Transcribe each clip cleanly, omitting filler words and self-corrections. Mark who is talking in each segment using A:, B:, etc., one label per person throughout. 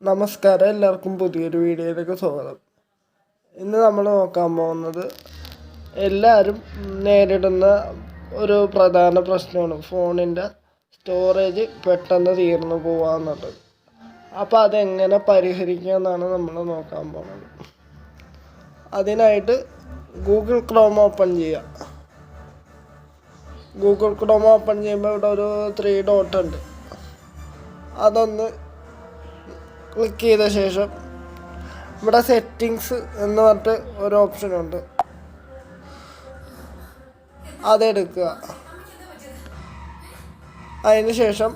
A: നമസ്കാരം, എല്ലാവർക്കും പുതിയൊരു വീഡിയോയിലേക്ക് സ്വാഗതം. ഇന്ന് നമ്മൾ നോക്കാൻ പോകുന്നത് എല്ലാവരും നേരിടുന്ന ഒരു പ്രധാന പ്രശ്നമാണ് ഫോണിൻ്റെ സ്റ്റോറേജ് പെട്ടെന്ന് തീർന്നു പോകാമെന്നുള്ളത്. അപ്പോൾ അതെങ്ങനെ പരിഹരിക്കാമെന്നാണ് നമ്മൾ നോക്കാൻ പോകുന്നത്. അതിനായിട്ട് ഗൂഗിൾ ക്രോം ഓപ്പൺ ചെയ്യുക. ഗൂഗിൾ ക്രോം ഓപ്പൺ ചെയ്യുമ്പോൾ ഇവിടെ ഒരു 3 ഡോട്ട് ഉണ്ട്. അതൊന്ന് ക്ലിക്ക് ചെയ്ത ശേഷം ഇവിടെ സെറ്റിങ്സ് എന്ന് പറഞ്ഞിട്ട് ഒരു ഓപ്ഷനുണ്ട്, അതെടുക്കുക. അതിന് ശേഷം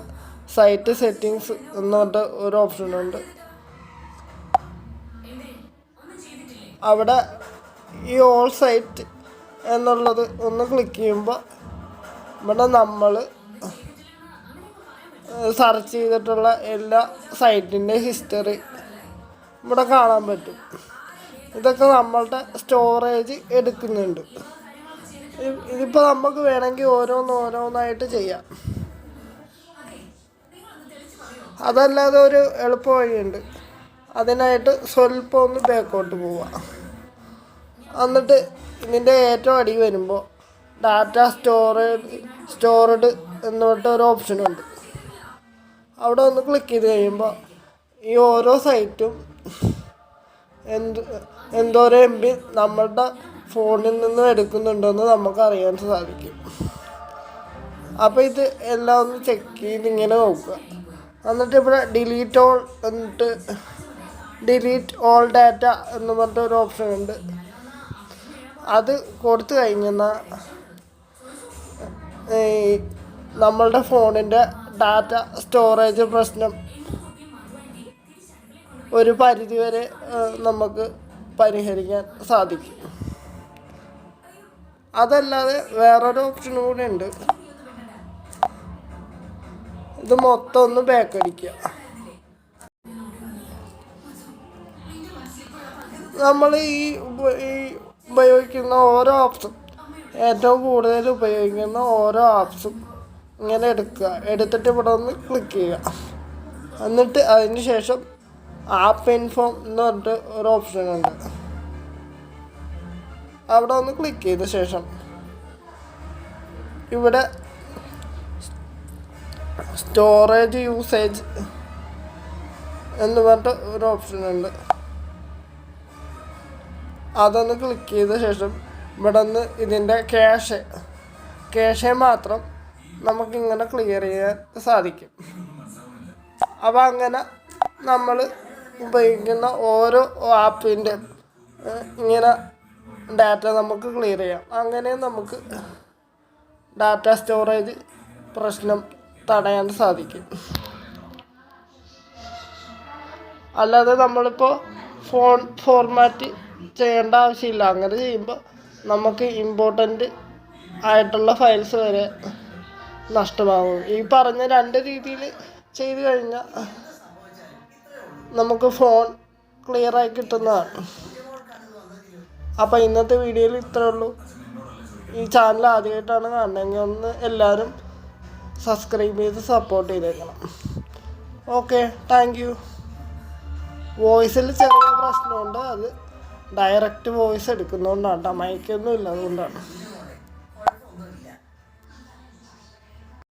A: സൈറ്റ് സെറ്റിങ്സ് എന്ന് പറഞ്ഞിട്ട് ഒരു ഓപ്ഷനുണ്ട്. അവിടെ ഈ ഓൾ സൈറ്റ് എന്നുള്ളത് ഒന്ന് ക്ലിക്ക് ചെയ്യുമ്പോൾ ഇവിടെ നമ്മൾ സെർച്ച് ചെയ്തിട്ടുള്ള എല്ലാ സൈറ്റിൻ്റെ ഹിസ്റ്ററി ഇവിടെ കാണാൻ പറ്റും. ഇതൊക്കെ നമ്മളുടെ സ്റ്റോറേജ് എടുക്കുന്നുണ്ട്. ഇതിപ്പോൾ നമുക്ക് വേണമെങ്കിൽ ഓരോന്നായിട്ട് ചെയ്യാം. അതല്ലാതെ ഒരു എളുപ്പ വഴിയുണ്ട്. അതിനായിട്ട് സ്വല്പം ഒന്ന് ബാക്കോട്ട് പോവുക. എന്നിട്ട് ഇതിൻ്റെ ഏറ്റവും അടി വരുമ്പോൾ ഡാറ്റ സ്റ്റോർഡ് എന്ന് പറഞ്ഞിട്ട് ഒരു ഓപ്ഷനുണ്ട്. അവിടെ ഒന്ന് ക്ലിക്ക് ചെയ്ത് കഴിയുമ്പോൾ ഈ ഓരോ സൈറ്റും എന്തോരം MB നമ്മളുടെ ഫോണിൽ നിന്നും എടുക്കുന്നുണ്ടെന്ന് നമുക്ക് അറിയാൻ സാധിക്കും. അപ്പോൾ ഇത് എല്ലാം ഒന്ന് ചെക്ക് ചെയ്ത് ഇങ്ങനെ നോക്കുക. എന്നിട്ട് ഇവിടെ ഡിലീറ്റ് ഓൾ ഡാറ്റ എന്ന് പറഞ്ഞിട്ട് ഒരു ഓപ്ഷൻ ഉണ്ട്. അത് കൊടുത്തു കഴിഞ്ഞാൽ നമ്മളുടെ ഫോണിൻ്റെ ഡാറ്റ സ്റ്റോറേജ് പ്രശ്നം ഒരു പരിധിവരെ നമുക്ക് പരിഹരിക്കാൻ സാധിക്കും. അതല്ലാതെ വേറൊരു ഓപ്ഷൻ കൂടെ ഉണ്ട്. ഇത് മൊത്തം ഒന്ന് ബാക്ക് അടിക്കുക. നമ്മൾ ഈ ഉപയോഗിക്കുന്ന ഓരോ ആപ്സും, ഏറ്റവും കൂടുതൽ ഉപയോഗിക്കുന്ന ഓരോ ആപ്സും ഇങ്ങനെ എടുത്തിട്ട് ഇവിടെ ഒന്ന് ക്ലിക്ക് ചെയ്യുക. എന്നിട്ട് അതിന് ശേഷം ആപ്പ് ഇൻഫോം എന്ന് പറഞ്ഞിട്ട് ഒരു ഓപ്ഷനുണ്ട്. അവിടെ ഒന്ന് ക്ലിക്ക് ചെയ്ത ശേഷം ഇവിടെ സ്റ്റോറേജ് യൂസേജ് എന്ന് പറഞ്ഞിട്ട് ഒരു ഓപ്ഷനുണ്ട്. അതൊന്ന് ക്ലിക്ക് ചെയ്ത ശേഷം ഇവിടെ നിന്ന് ഇതിൻ്റെ ക്യാഷെ മാത്രം നമുക്കിങ്ങനെ ക്ലിയർ ചെയ്യാൻ സാധിക്കും. അപ്പോൾ അങ്ങനെ നമ്മൾ ഉപയോഗിക്കുന്ന ഓരോ ആപ്പിൻ്റെ ഇങ്ങനെ ഡാറ്റ നമുക്ക് ക്ലിയർ ചെയ്യാം. അങ്ങനെ നമുക്ക് ഡാറ്റ സ്റ്റോറേജ് പ്രശ്നം തടയാൻ സാധിക്കും. അല്ലാതെ നമ്മളിപ്പോൾ ഫോൺ ഫോർമാറ്റ് ചെയ്യേണ്ട ആവശ്യമില്ല. അങ്ങനെ ചെയ്യുമ്പോൾ നമുക്ക് ഇമ്പോർട്ടൻ്റ് ആയിട്ടുള്ള ഫയൽസ് വരെ നഷ്ടമാകും. ഈ പറഞ്ഞ 2 രീതിയിൽ ചെയ്ത് കഴിഞ്ഞാൽ നമുക്ക് ഫോൺ ക്ലിയറായി കിട്ടുന്നതാണ്. അപ്പോൾ ഇന്നത്തെ വീഡിയോയിൽ ഇത്രയേ ഉള്ളൂ. ഈ ചാനൽ ആദ്യമായിട്ടാണ് കാണണമെങ്കിൽ ഒന്ന് എല്ലാവരും സബ്സ്ക്രൈബ് ചെയ്ത് സപ്പോർട്ട് ചെയ്തേക്കണം. Okay, thank you. വോയിസിൽ ചെറിയ പ്രശ്നമുണ്ട്. അത് ഡയറക്റ്റ് വോയിസ് എടുക്കുന്നതുകൊണ്ടാണ്, മൈക്കൊന്നും ഇല്ല, അതുകൊണ്ടാണ്.